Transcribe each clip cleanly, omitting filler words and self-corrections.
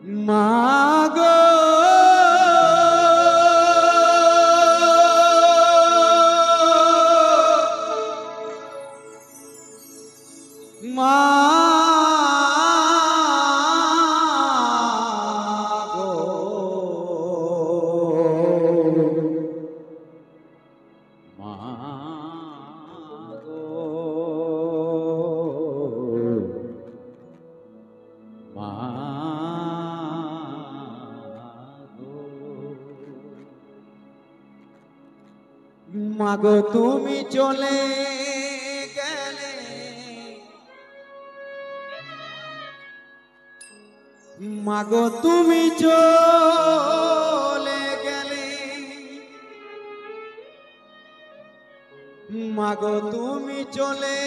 মাগো মাগো তুমি চলে গেলে, মাগো তুমি চলে গেলে, মাগো তুমি চলে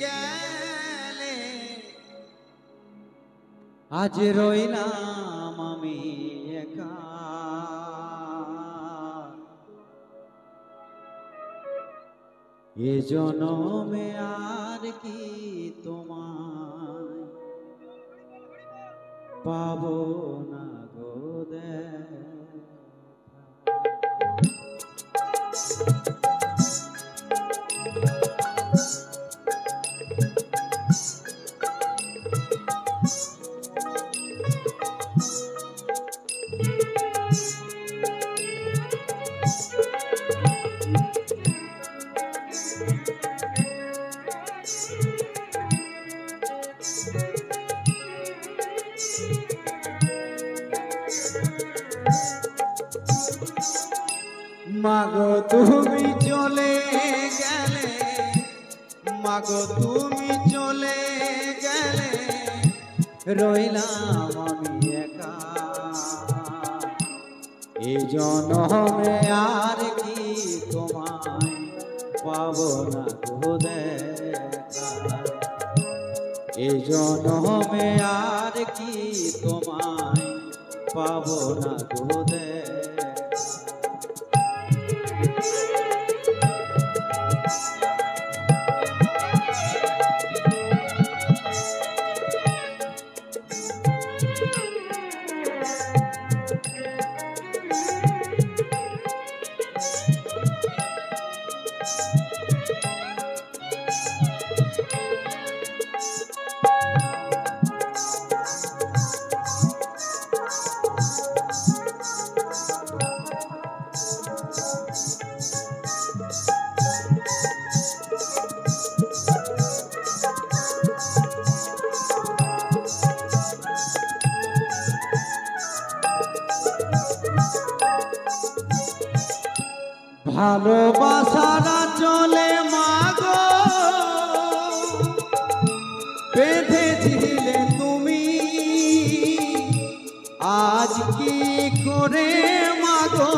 গেলে, আজ রইলাম আমি একা। এ জনমে আর কি তোমায় পাবো না গো দেখা। মাগো তুমি চলে গেলে, মাগো তুমি চলে গেলে, রইলাম আমি একা। এই জনমে আর কি তোমায় পাবো না গো দেখা। এই জনমে আর কি তোমায় পাবো না গো দেখা। ভালোবাসারা চলে মাগো বেঁধেছিলে তুমি, আজ কি করে মাগো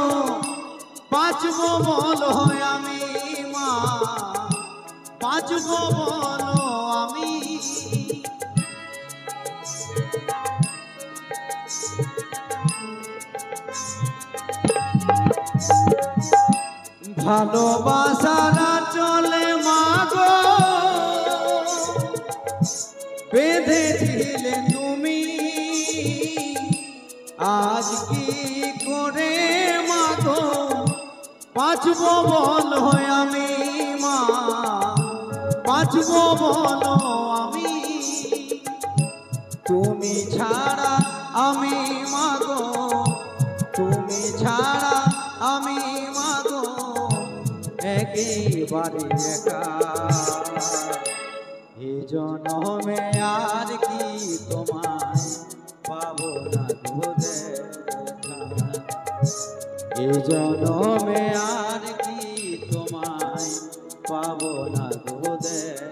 বাঁচবো বলো আমি মা, বাঁচবো বলো আমি। ভালোবাসারা চলে মাগো বেঁধেছিলে তুমি, আজ কি করে মাগো বাঁচবো বলো আমি মা, বাঁচবো বলো আমি। তুমি ছাড়া আমি মাগো, তুমি ছাড়া আমি মাগো একেবারে একা। এ জনমে আর কি তোমায় পাবো না গো দেখা। এ জনমে আর কি তোমায় পাবো না গো দেখা।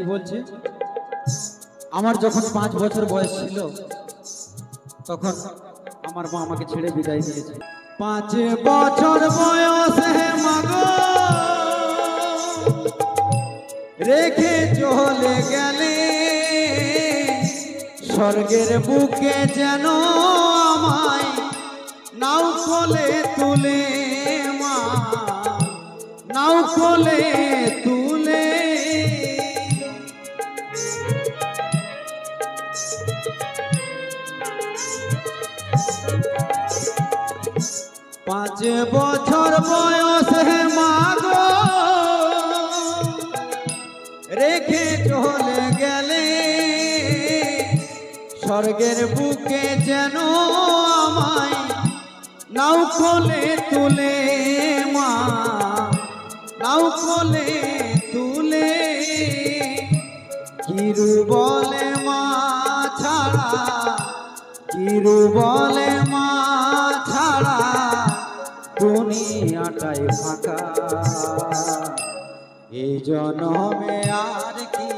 কি বলছে, আমার যখন 5 বছর বয়স ছিল তখন আমার মা আমাকে ছেড়ে বিদায় দিয়েছে। 5 বছর বয়সে মাগো রেখে চলে গেলে, স্বর্গের বুকে যেন আমায় নাও কোলে তুলে, মা নাও কোলে তুলে। 5 বছর বয়সে মাগো রেখে চলে গেলে, স্বর্গের বুকে যেন আমায় নাও কোলে তুলে, মা নাও কোলে তুলে। কিরু বলে মা ছাড়া, কিরু বলে মা ছাড়া দুনিয়াটাই ফাঁকা, এই জন্মে আর কি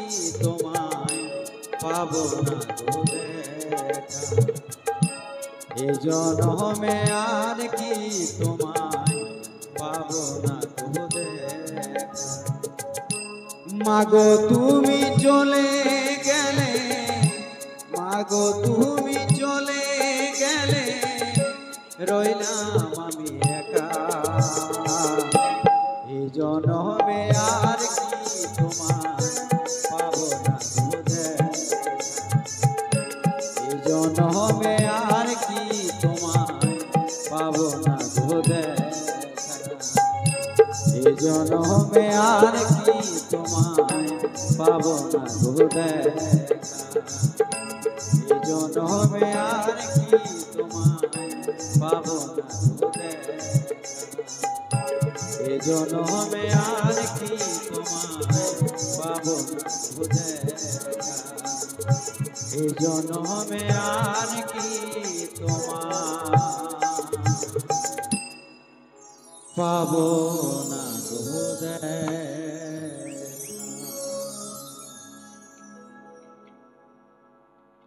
তোমায় পাবো না গো দেখা, এই জন্মে আর কি তোমায় পাবো না গো দেখা। মাগো তুমি চলে গেলে, মাগো তুমি চলে গেলে, রইলাম আমি একা, এই জন্মে আর কি তোমায় পাবো না গো দেখা, এই জন্মে আর কি তোমায় পাবো না গো দেখা, এই জন্মে আর কি তোমায় পাবো না গো দেখা, এই জন্মে আর কি তোমায় পাবো না গো দেখা, এই জন্মে আর কি তোমায় পাবো না গো দেখা, এই জন্মে আর কি তোমায় পাবো না গো দেখা।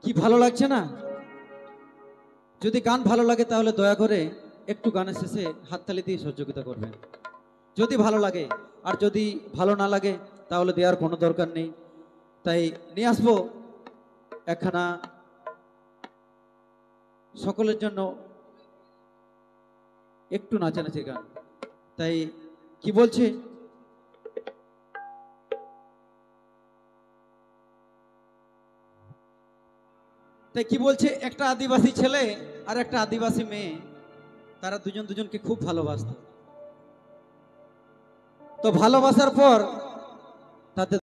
কি ভালো লাগছে না? যদি গান ভালো লাগে তাহলে দয়া করে একটু গানের শেষে হাততালি দিয়ে সহযোগিতা করবেন, যদি ভালো লাগে। আর যদি ভালো না লাগে তাহলে দেওয়ার কোনো দরকার নেই। তাই নিয়ে আসবো একখানা সকলের জন্য একটু নাচানাচির গান। তাই কি বলছে, তাই কি বলছে, একটা আদিবাসী ছেলে আর একটা আদিবাসী মেয়ে, তারা দুজন দুজনকে খুব ভালোবাসত। তো ভালোবাসার পর তাদের